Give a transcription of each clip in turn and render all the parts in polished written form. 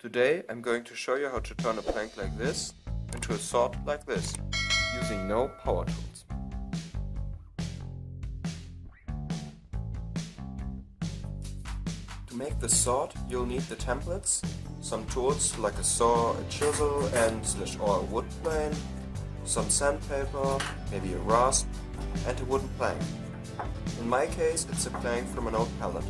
Today I'm going to show you how to turn a plank like this into a sword like this, using no power tools. To make this sword you'll need the templates, some tools like a saw, a chisel and/or a wood plane, some sandpaper, maybe a rasp, and a wooden plank. In my case it's a plank from an old pallet.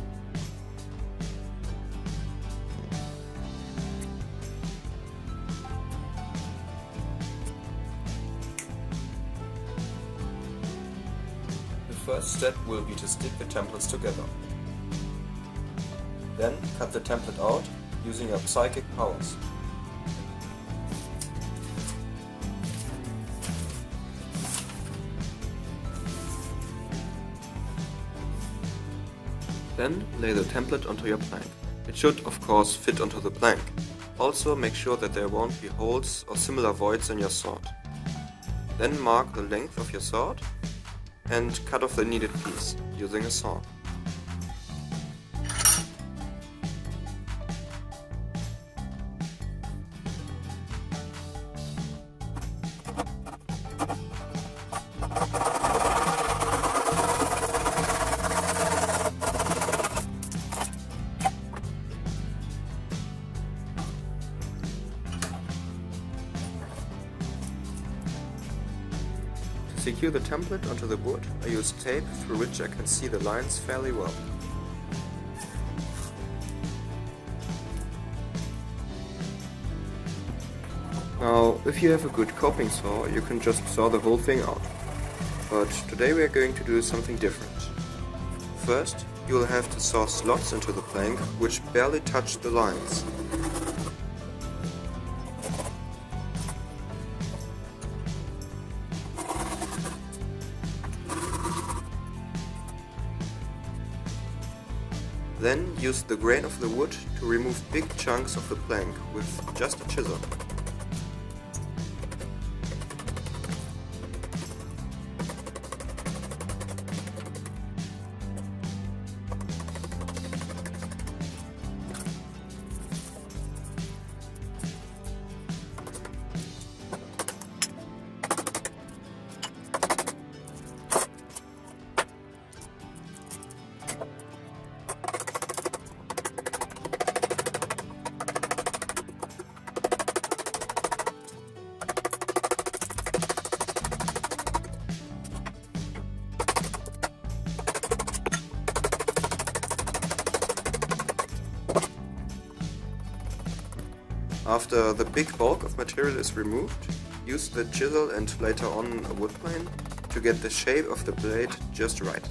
The first step will be to stick the templates together. Then cut the template out using your psychic powers. Then lay the template onto your plank. It should of course fit onto the plank. Also make sure that there won't be holes or similar voids in your sword. Then mark the length of your sword and cut off the needed piece using a saw. To secure the template onto the wood, I use tape through which I can see the lines fairly well. Now, if you have a good coping saw, you can just saw the whole thing out. But today we are going to do something different. First, you will have to saw slots into the plank which barely touch the lines. Then use the grain of the wood to remove big chunks of the plank with just a chisel. After the big bulk of material is removed, use the chisel and later on a wood plane to get the shape of the blade just right.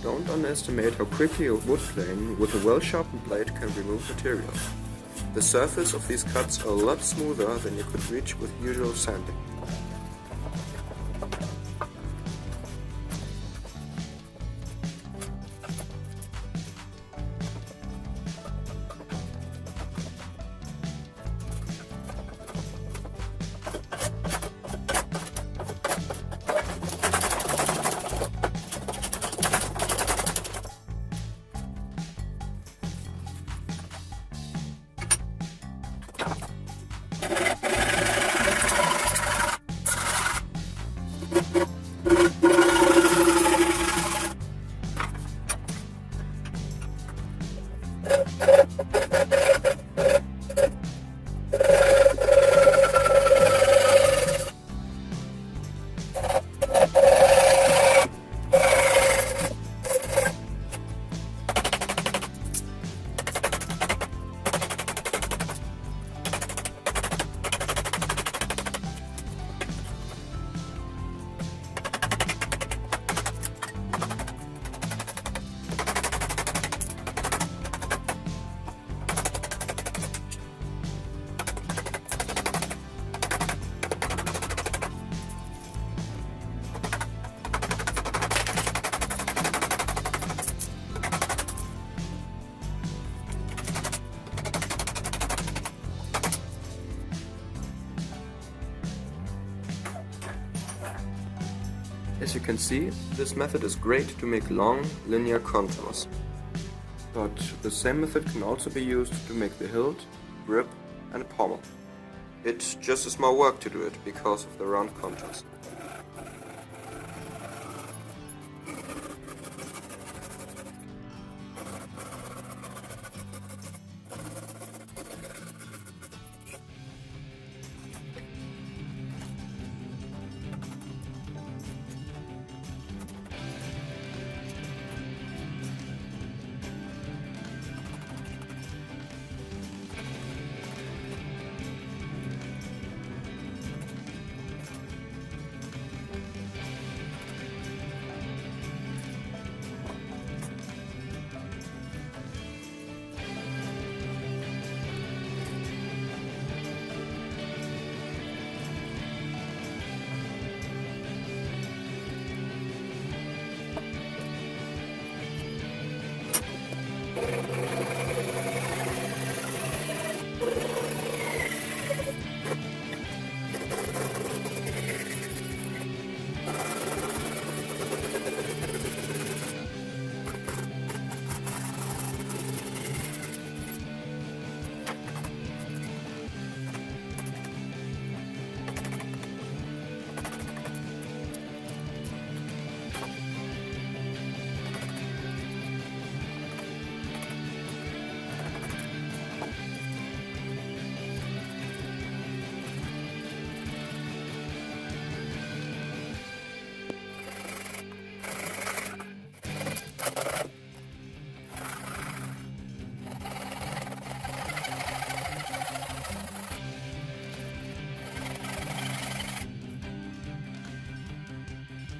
Don't underestimate how quickly a wood plane with a well-sharpened blade can remove material. The surface of these cuts are a lot smoother than you could reach with usual sanding. As you can see, this method is great to make long, linear contours. But the same method can also be used to make the hilt, grip and pommel. It just is more work to do it because of the round contours.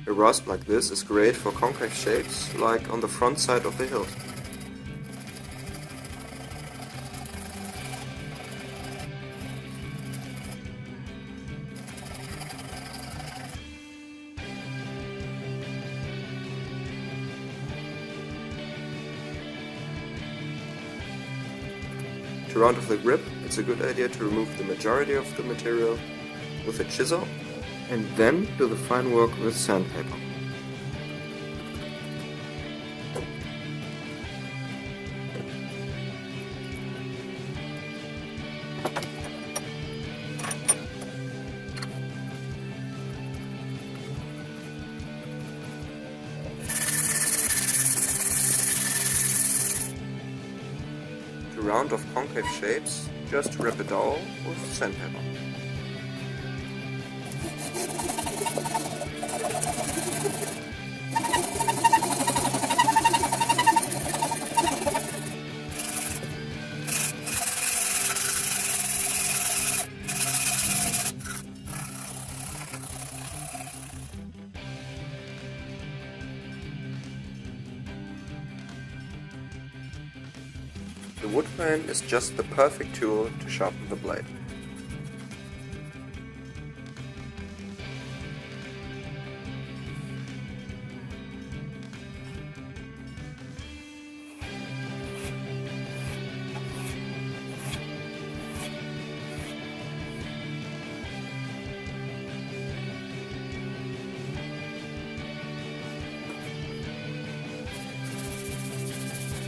A rasp like this is great for concave shapes, like on the front side of the hilt. To round off the grip, it's a good idea to remove the majority of the material with a chisel and then do the fine work with sandpaper. To round off concave shapes, just wrap a dowel with sandpaper. The wood plane is just the perfect tool to sharpen the blade.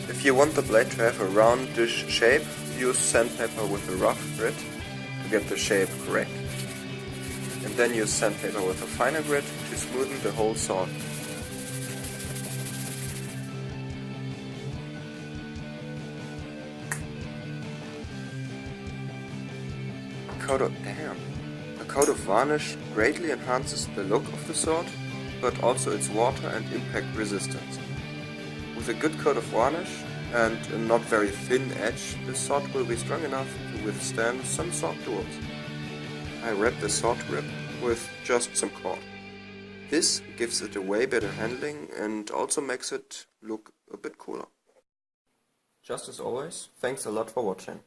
If you want the blade to have a roundish shape, use sandpaper with a rough grit to get the shape correct. And then use sandpaper with a finer grit to smoothen the whole sword. A coat of varnish greatly enhances the look of the sword, but also its water and impact resistance. With a good coat of varnish and a not very thin edge, this sword will be strong enough to withstand some sword duels. I wrap the sword grip with just some cord. This gives it a way better handling and also makes it look a bit cooler. Just as always, thanks a lot for watching.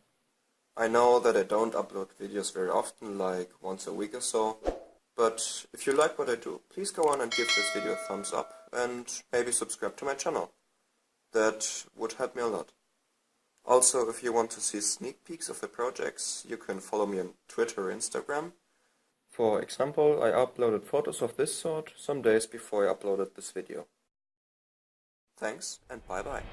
I know that I don't upload videos very often, like once a week or so, but if you like what I do, please go on and give this video a thumbs up and maybe subscribe to my channel. That would help me a lot. Also, if you want to see sneak peeks of the projects, you can follow me on Twitter or Instagram. For example, I uploaded photos of this sort some days before I uploaded this video. Thanks and bye bye.